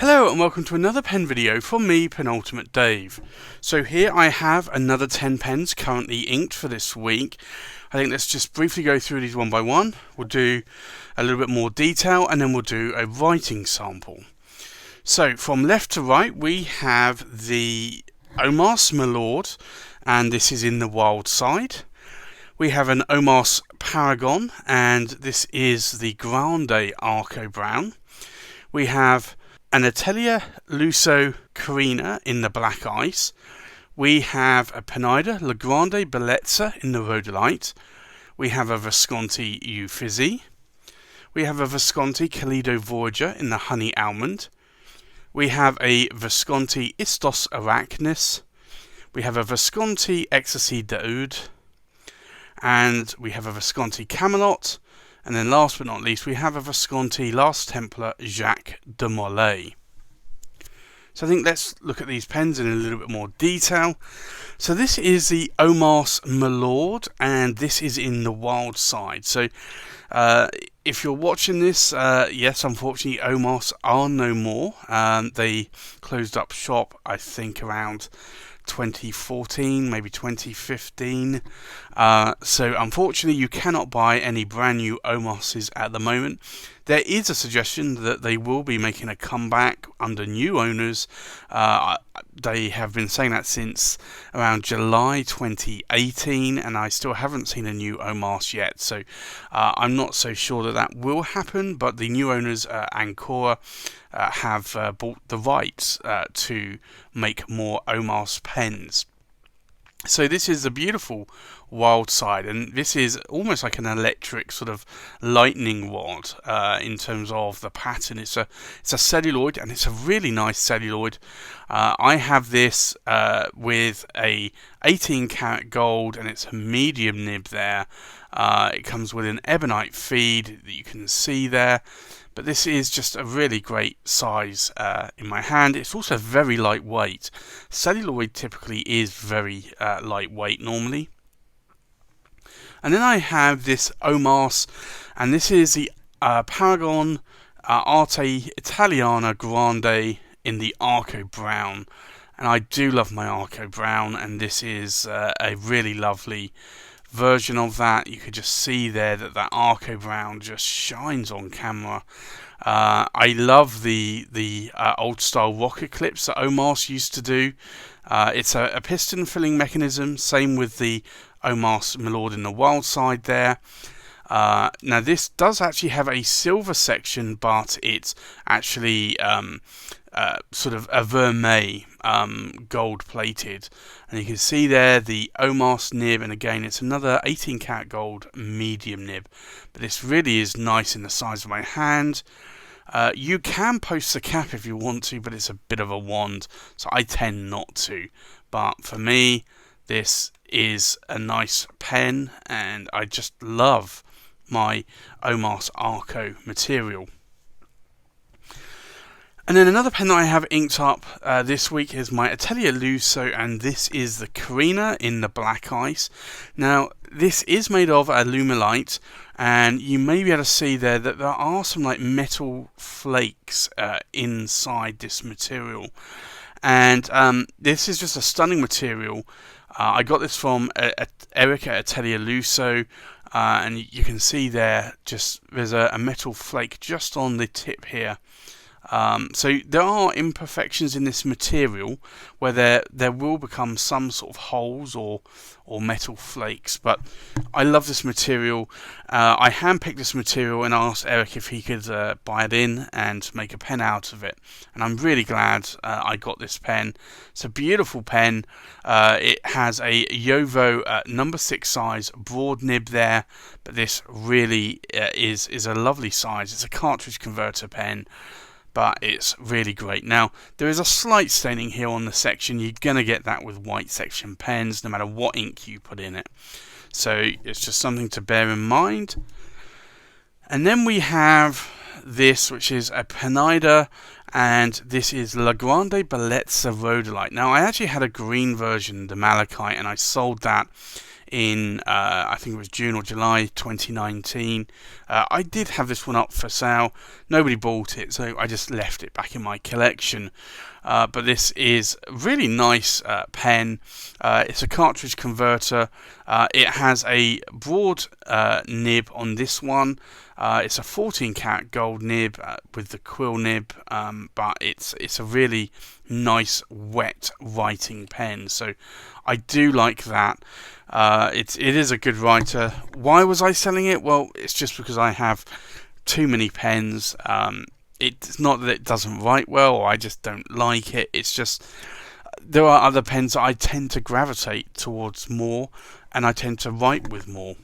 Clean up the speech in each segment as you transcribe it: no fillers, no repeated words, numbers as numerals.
Hello and welcome to another pen video from me, Penultimate Dave. So here I have another 10 pens currently inked for this week. I think let's just briefly go through these one by one. We'll do a little bit more detail and then we'll do a writing sample. So from left to right we have the Omas Milord, and this is in the wild side. We have an Omas Paragon, and this is the Grande Arco Brown. We have an Atelier Lusso Carina in the black ice. We have a Penida La Grande Bellezza in the rhodolite. We have a Visconti Uffizi. We have a Visconti Calido Voyager in the honey almond. We have a Visconti Istos Arachnis. We have a Visconti Ecstasy d'Aude. And we have a Visconti Camelot. And then last but not least, we have a Visconti Last Templar Jacques de Molay. So I think let's look at these pens in a little bit more detail. So this is the Omas Milord, and this is in the wild side. So if you're watching this, yes, unfortunately, Omas are no more. They closed up shop, I think, around 2014, maybe 2015. So unfortunately you cannot buy any brand new Omases at the moment. There is a suggestion that they will be making a comeback under new owners. They have been saying that since around July 2018, and I still haven't seen a new Omas yet, so I'm not so sure that that will happen, but the new owners, Ancora, have bought the rights to make more Omas pens. So this is a beautiful wild side, and this is almost like an electric sort of lightning rod in terms of the pattern. It's a celluloid, and it's a really nice celluloid. I have this with a 18 karat gold, and it's a medium nib there. It comes with an ebonite feed that you can see there. But this is just a really great size in my hand. It's also very lightweight. Celluloid typically is very lightweight normally. And then I have this Omas, and this is the Paragon Arte Italiana Grande in the Arco Brown. And I do love my Arco Brown, and this is a really lovely version of that. You could just see there that that Arco Brown just shines on camera. I love the old style rocket clips that Omas used to do. It's a piston filling mechanism, same with the Omas Milord in the wild side there. Now this does actually have a silver section, but it's actually sort of a vermeil gold plated, and you can see there the Omas nib, and again it's another 18 karat gold medium nib, but this really is nice in the size of my hand. You can post the cap if you want to, but it's a bit of a wand, so I tend not to. But for me, this is a nice pen, and I just love my Omas Arco material. And then another pen that I have inked up this week is my Atelier Lusso, and this is the Carina in the black ice. Now this is made of alumilite, and you may be able to see there that there are some like metal flakes inside this material, and this is just a stunning material. I got this from Eric at Atelier Lusso, and you can see there just there's a metal flake just on the tip here. So there are imperfections in this material where there will become some sort of holes or metal flakes, but I love this material. I handpicked this material and asked Eric if he could buy it in and make a pen out of it, and I'm really glad I got this pen. It's a beautiful pen. It has a Jowo number 6 size broad nib there, but this really is a lovely size. It's a cartridge converter pen, but it's really great. Now, there is a slight staining here on the section. You're going to get that with white section pens, no matter what ink you put in it. So it's just something to bear in mind. And then we have this, which is a Penida, and this is La Grande Bellezza Rhodolite. Now, I actually had a green version, the Malachite, and I sold that in I think it was June or July 2019. I did have this one up for sale. Nobody bought it, so I just left it back in my collection. But this is a really nice pen. It's a cartridge converter. It has a broad nib on this one. It's a 14-karat gold nib with the quill nib, but it's a really nice wet writing pen. So I do like that. It is a good writer. Why was I selling it? Well, it's just because I have too many pens. It's not that it doesn't write well or I just don't like it. It's just there are other pens that I tend to gravitate towards more, and I tend to write with more.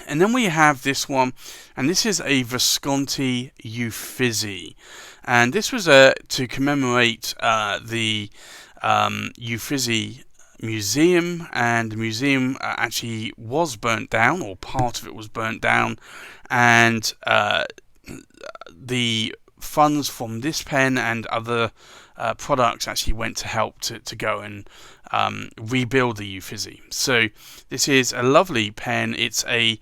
And then we have this one, and this is a Visconti Uffizi, and this was to commemorate the Uffizi museum, and the museum actually was burnt down, or part of it was burnt down, and the funds from this pen and other products actually went to help to go and rebuild the Uffizi. So this is a lovely pen. It's a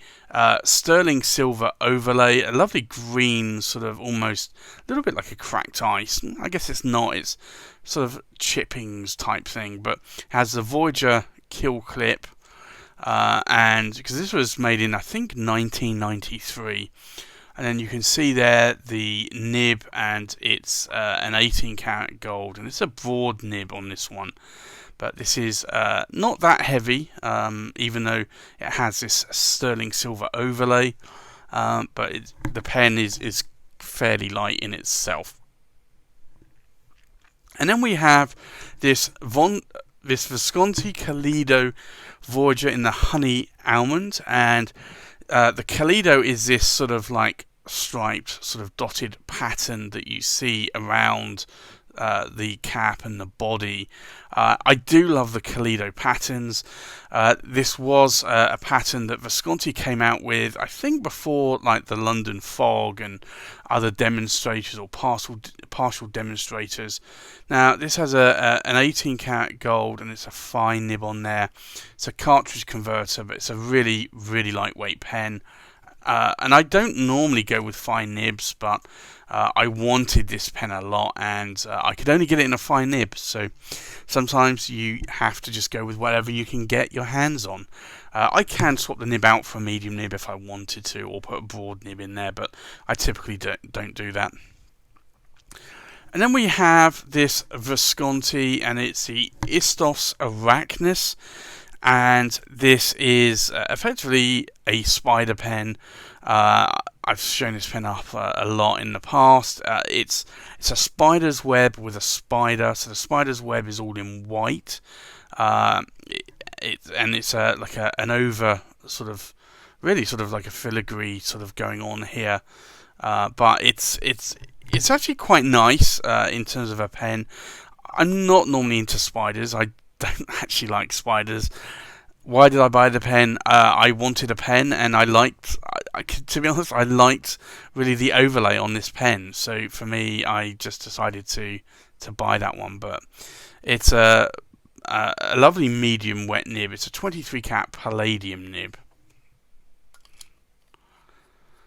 sterling silver overlay, a lovely green, sort of almost a little bit like a cracked ice. I guess it's not, it's sort of chippings type thing, but has the Voyager kill clip, and because this was made in I think 1993. And then you can see there the nib, and it's an 18-karat gold, and it's a broad nib on this one. But this is not that heavy, even though it has this sterling silver overlay. But the pen is fairly light in itself. And then we have this Visconti Calido Voyager in the honey almond, and the Calido is this sort of like striped, sort of dotted pattern that you see around the cap and the body. I do love the Calido patterns. This was a pattern that Visconti came out with, I think, before like the London Fog and other demonstrators or partial demonstrators. Now this has an 18-karat gold, and it's a fine nib on there. It's a cartridge converter, but it's a really, really lightweight pen. And I don't normally go with fine nibs, but I wanted this pen a lot, and I could only get it in a fine nib, so sometimes you have to just go with whatever you can get your hands on. I can swap the nib out for a medium nib if I wanted to, or put a broad nib in there, but I typically don't do that. And then we have this Visconti, and it's the Istos Arachnus. And this is effectively a spider pen. I've shown this pen up a lot in the past. It's a spider's web with a spider. So the spider's web is all in white, and it's like an over sort of, really sort of like a filigree sort of going on here. But it's actually quite nice in terms of a pen. I'm not normally into spiders. I don't actually like spiders. Why did I buy the pen? I wanted a pen, and to be honest, I liked really the overlay on this pen. So for me, I just decided to buy that one. But it's a lovely medium wet nib. It's a 23-karat palladium nib.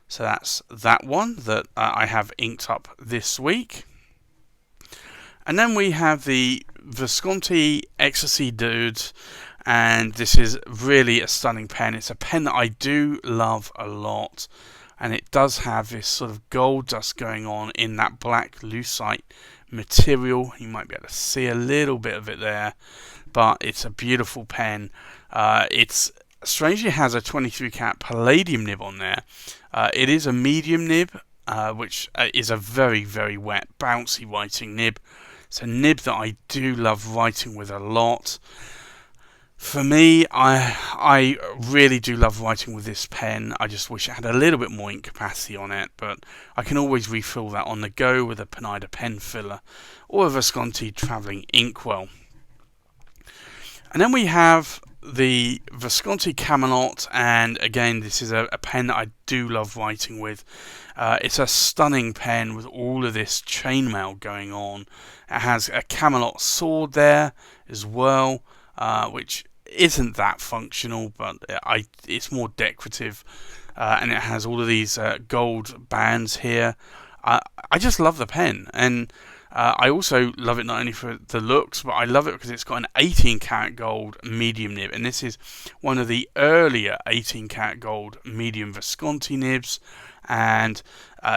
So that's that one that I have inked up this week. And then we have the Visconti Ecstasy Dudes, and this is really a stunning pen. It's a pen that I do love a lot, and it does have this sort of gold dust going on in that black lucite material. You might be able to see a little bit of it there, but it's a beautiful pen. It's strangely has a 23-karat palladium nib on there. It is a medium nib, which is a very, very wet, bouncy writing nib. It's a nib that I do love writing with a lot. For me, I really do love writing with this pen. I just wish it had a little bit more ink capacity on it, but I can always refill that on the go with a Penida pen filler or a Visconti travelling inkwell. And then we have the Visconti Camelot, and again, this is a pen that I do love writing with. It's a stunning pen with all of this chainmail going on. It has a Camelot sword there as well, which isn't that functional, but it's more decorative, and it has all of these gold bands here. I just love the pen, and I also love it not only for the looks, but I love it because it's got an 18 karat gold medium nib, and this is one of the earlier 18 karat gold medium Visconti nibs, and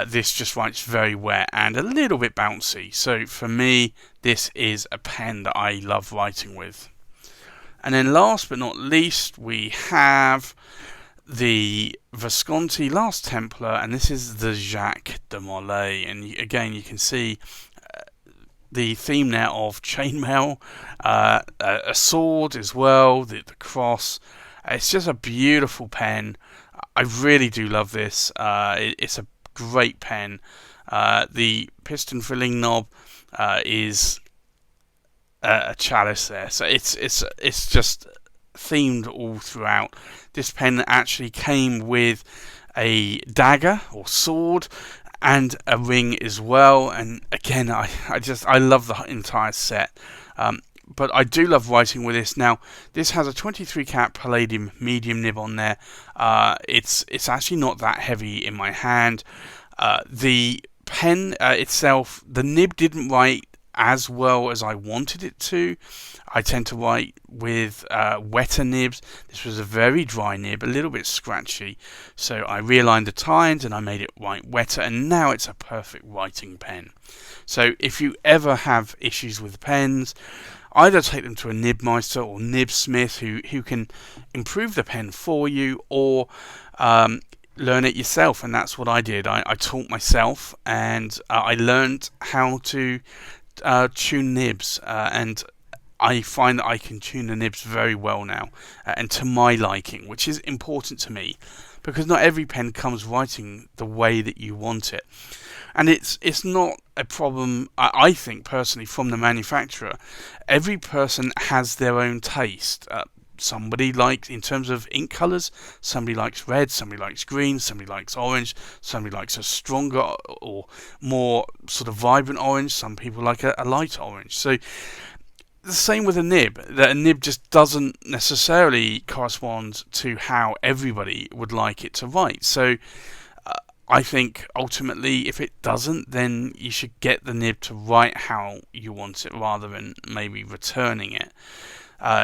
this just writes very wet and a little bit bouncy. So for me, this is a pen that I love writing with. And then last but not least, we have the Visconti Last Templar, and this is the Jacques de Molay. And again, you can see the theme there of chainmail, a sword as well, the cross. It's just a beautiful pen. I really do love this. It's a great pen. The piston filling knob is a chalice there, so it's just themed all throughout. This pen actually came with a dagger or sword and a ring as well, and again I love the entire set. But I do love writing with this. Now, this has a 23 karat palladium medium nib on there. It's actually not that heavy in my hand. The pen itself, the nib didn't write as well as I wanted it to. I tend to write with wetter nibs. This was a very dry nib, a little bit scratchy, so I realigned the tines and I made it write wetter, and now it's a perfect writing pen. So if you ever have issues with pens, either take them to a nibmeister or nibsmith who can improve the pen for you, or learn it yourself, and that's what I did. I taught myself, and I learned how to tune nibs, and I find that I can tune the nibs very well now, and to my liking, which is important to me, because not every pen comes writing the way that you want it. And it's not a problem, I think personally, from the manufacturer. Every person has their own taste. Somebody likes, in terms of ink colours, somebody likes red, somebody likes green, somebody likes orange, somebody likes a stronger or more sort of vibrant orange, some people like a light orange. So the same with a nib, that a nib just doesn't necessarily correspond to how everybody would like it to write. So I think ultimately, if it doesn't, then you should get the nib to write how you want it rather than maybe returning it.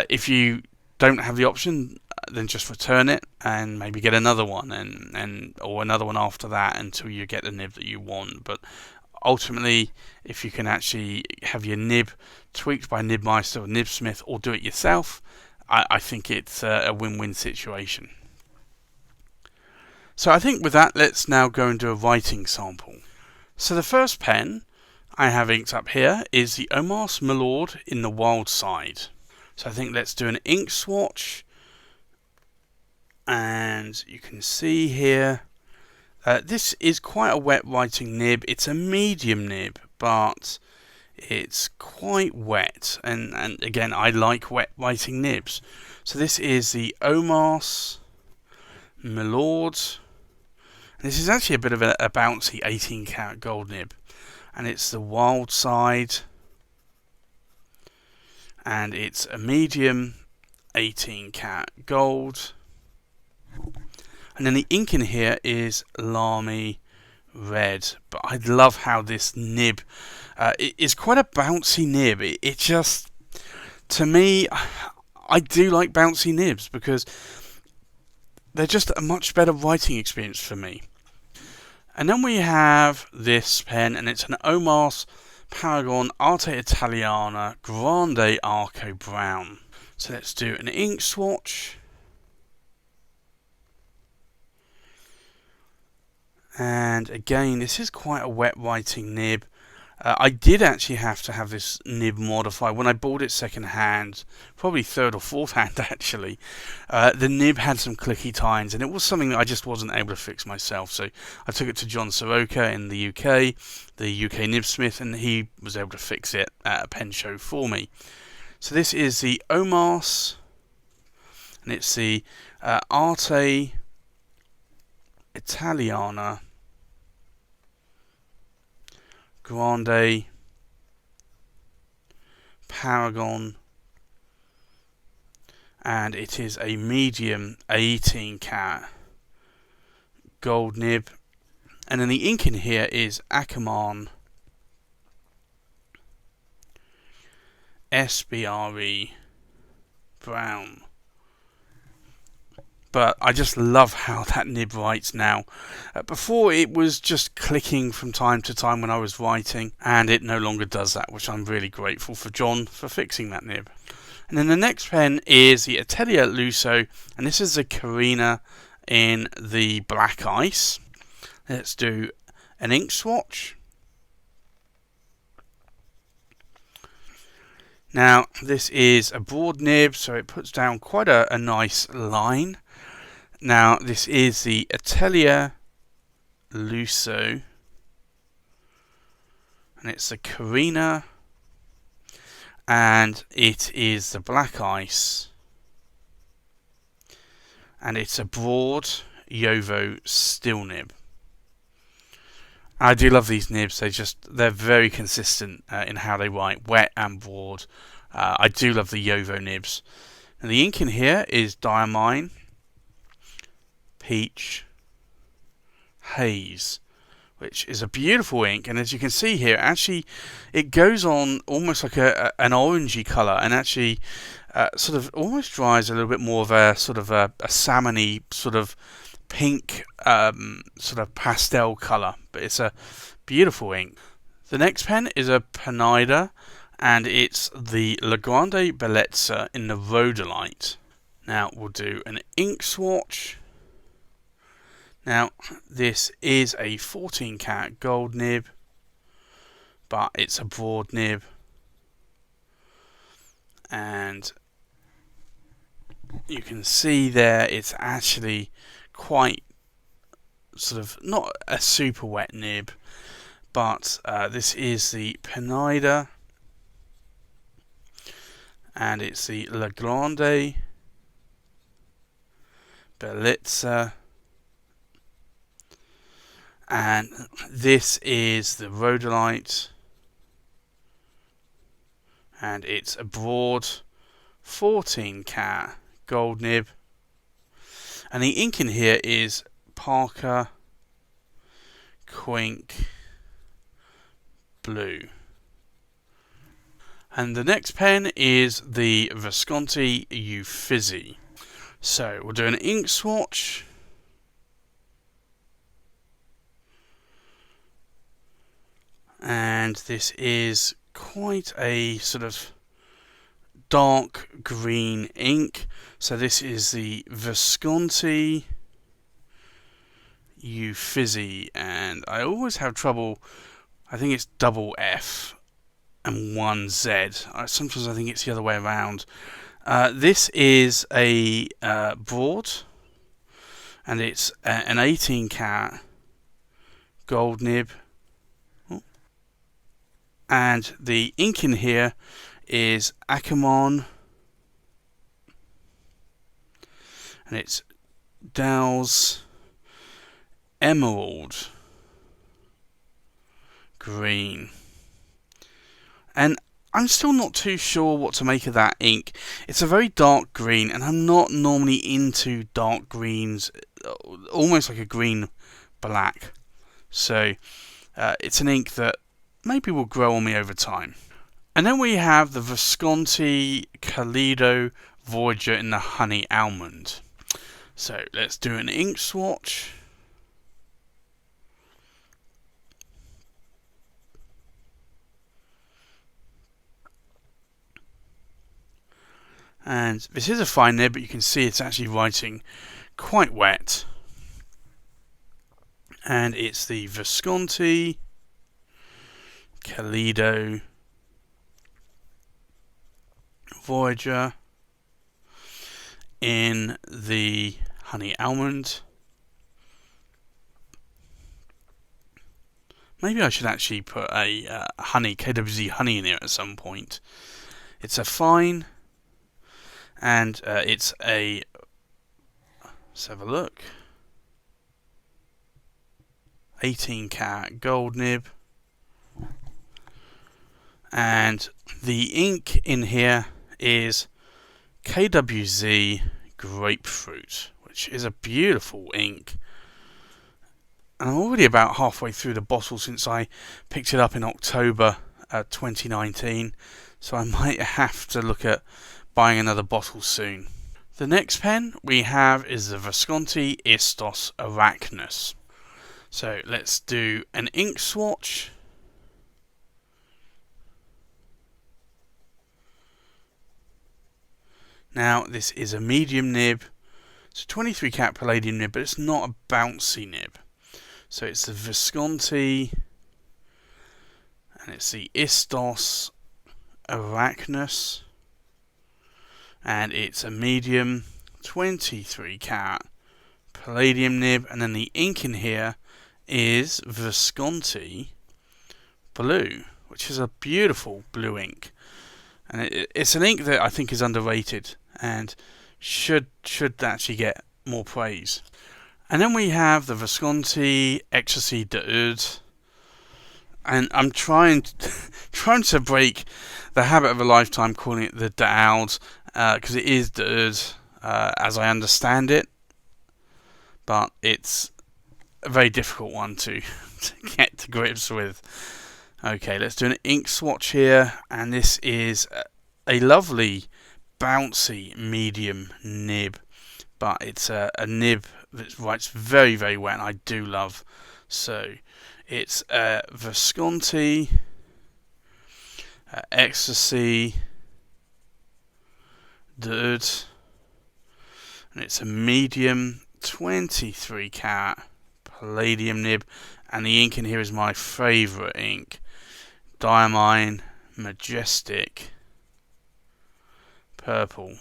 If you don't have the option, then just return it and maybe get another one, or another one after that until you get the nib that you want. But ultimately, if you can actually have your nib tweaked by a nibmeister or nibsmith, or do it yourself, I think it's a win-win situation. So I think with that, let's now go and do a writing sample. So the first pen I have inked up here is the Omas Milord in the Wild Side. So I think let's do an ink swatch, and you can see here, this is quite a wet writing nib. It's a medium nib, but it's quite wet, and again, I like wet writing nibs. So this is the Omas Milord, and this is actually a bit of a bouncy 18 karat gold nib, and it's the Wild Side, and it's a medium 18 karat gold. And then the ink in here is Lamy Red. But I love how this nib is quite a bouncy nib. It just, to me, I do like bouncy nibs because they're just a much better writing experience for me. And then we have this pen, and it's an Omas Paragon Arte Italiana Grande Arco Brown. So let's do an ink swatch. And again, this is quite a wet writing nib. I did actually have to have this nib modified when I bought it second hand, probably third or fourth hand actually. The nib had some clicky tines, and it was something that I just wasn't able to fix myself. So I took it to John Soroka in the UK nibsmith, and he was able to fix it at a pen show for me. So this is the Omas, and it's the Arte Italiana Grande Paragon, and it is a medium 18 cat gold nib. And then the ink in here is Akamon SBRE brown. But I just love how that nib writes now. Before it was just clicking from time to time when I was writing, and it no longer does that, which I'm really grateful for John for fixing that nib. And then the next pen is the Atelier Lusso, and this is the Carina in the black ice. Let's do an ink swatch. Now this is a broad nib, so it puts down quite a nice line. Now this is the Atelier Lusso, and it's the Carina, and it is the black ice, and it's a broad Jowo steel nib. I do love these nibs. They're very consistent in how they write, wet and broad. I do love the Jowo nibs. And the ink in here is Diamine, Peach, Haze, which is a beautiful ink. And as you can see here, actually, it goes on almost like an orangey colour, and actually sort of almost dries a little bit more of a sort of a salmony sort of pink sort of pastel colour, but it's a beautiful ink. The next pen is a Penida, and it's the La Grande Bellezza in the Rhodolite. Now we'll do an ink swatch. Now this is a 14 cat gold nib, but it's a broad nib, and you can see there it's actually quite sort of not a super wet nib, but this is the Penida, and it's the La Grande Bellezza, and this is the Rhodolite, and it's a broad 14 cat gold nib. And the ink in here is Parker Quink Blue. And the next pen is the Visconti Uffizi. So we'll do an ink swatch. And this is quite a sort of dark green ink. So this is the Visconti Uffizi, and I always have trouble. I think it's double F and one Z. Sometimes I think it's the other way around. This is a broad, and it's an 18 cat gold nib. And the ink in here is Akamon, and it's Dow's Emerald Green. And I'm still not too sure what to make of that ink. It's a very dark green, and I'm not normally into dark greens, almost like a green black. So it's an ink that maybe will grow on me over time. And then we have the Visconti Calido Voyager in the Honey Almond. So let's do an ink swatch. And this is a fine nib, but you can see it's actually writing quite wet. And it's the Visconti Calido Voyager in the Honey Almond. Maybe I should actually put a honey, KWZ honey in here at some point. It's a fine, and it's a, let's have a look, 18 cat gold nib. And the ink in here is KWZ Grapefruit, which is a beautiful ink. And I'm already about halfway through the bottle since I picked it up in October 2019, so I might have to look at buying another bottle soon. The next pen we have is the Visconti Istos Arachnus. So let's do an ink swatch. Now this is a medium nib. It's a 23 cat palladium nib, but it's not a bouncy nib. So it's the Visconti, and it's the Istos Arachnus, and it's a medium 23 cat palladium nib, and then the ink in here is Visconti Blue, which is a beautiful blue ink, and it's an ink that I think is underrated and should actually get more praise. And then we have the Visconti Ecstasy d'Oud, and I'm trying to break the habit of a lifetime calling it the d'Oud, because it is d'Oud as I understand it, but it's a very difficult one to get to grips with. Okay, let's do an ink swatch here, and this is a lovely bouncy medium nib, but it's a nib that writes very, very wet, and I do love. So it's Visconti Ecstasy d'Oud, and it's a medium 23 cat palladium nib, and the ink in here is my favourite ink, Diamine Majestic Purple.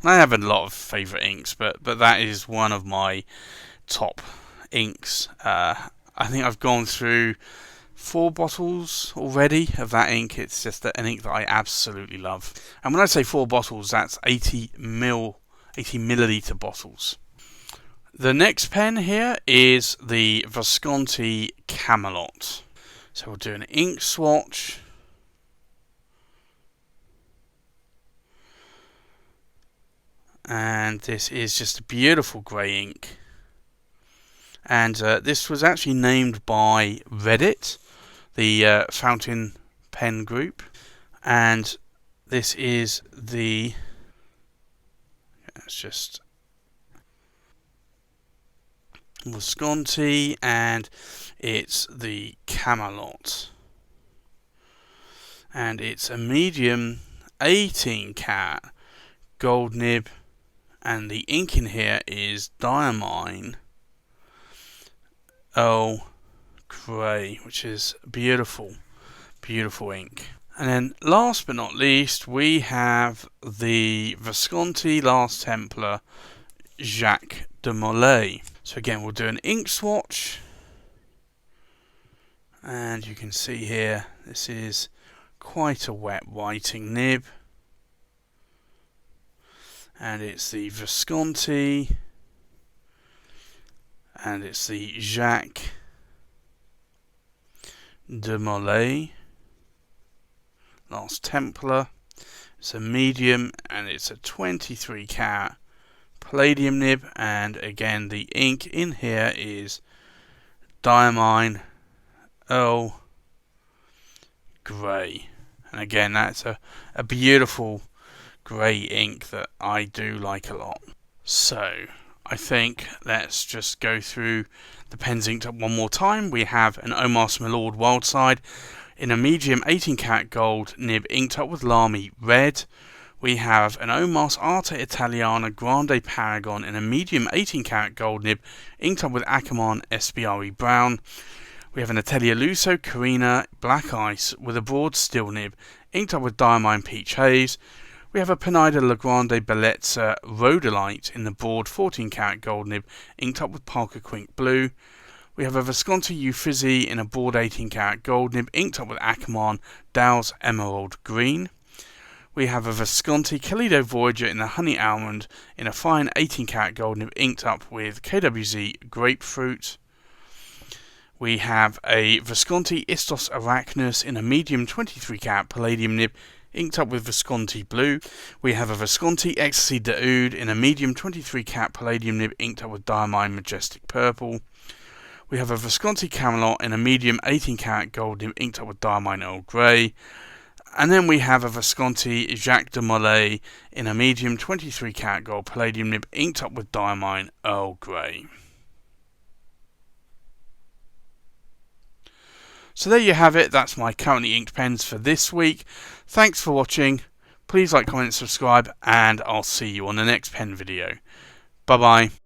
I have a lot of favourite inks, but that is one of my top inks. I think I've gone through 4 bottles already of that ink. It's just an ink that I absolutely love. And when I say 4 bottles, that's 80 milliliter bottles. The next pen here is the Visconti Camelot. So we'll do an ink swatch. And this is just a beautiful grey ink, and this was actually named by Reddit, the fountain pen group, and this is the, it's just Visconti, and it's the Camelot, and it's a medium 18 cat gold nib, and the ink in here is Diamine Earl Grey, which is beautiful, beautiful ink. And then last but not least, we have the Visconti Last Templar Jacques de Molay. So again, we'll do an ink swatch, and you can see here this is quite a wet writing nib, and it's the Visconti, and it's the Jacques de Molay Last Templar. It's a medium, and it's a 23 cat palladium nib, and again the ink in here is Diamine Earl Grey, and again that's a beautiful grey ink that I do like a lot. So I think let's just go through the pens inked up one more time. We have an Omas Milord Wildside in a medium 18 karat gold nib inked up with Lamy Red. We have an Omas Arte Italiana Grande Paragon in a medium 18 karat gold nib inked up with Akamon SBRE Brown. We have an Atelier Lusso Carina Black Ice with a broad steel nib inked up with Diamine Peach Haze. We have a Pineda La Grande Bellezza Rhodolite in the broad 14 karat gold nib inked up with Parker Quink Blue. We have a Visconti Uffizi in a broad 18 karat gold nib inked up with Akamon Dow's Emerald Green. We have a Visconti Kalido Voyager in the Honey Almond in a fine 18 karat gold nib inked up with KWZ Grapefruit. We have a Visconti Istos Arachnus in a medium 23 karat palladium nib inked up with Visconti Blue. We have a Visconti Ecstasy Daoud in a medium 23 cat palladium nib inked up with Diamine Majestic Purple. We have a Visconti Camelot in a medium 18 karat gold nib inked up with Diamine Earl Grey. And then we have a Visconti Jacques de Molay in a medium 23 karat gold palladium nib inked up with Diamine Earl Grey. So there you have it, that's my currently inked pens for this week. Thanks for watching, please like, comment and subscribe, and I'll see you on the next pen video. Bye bye.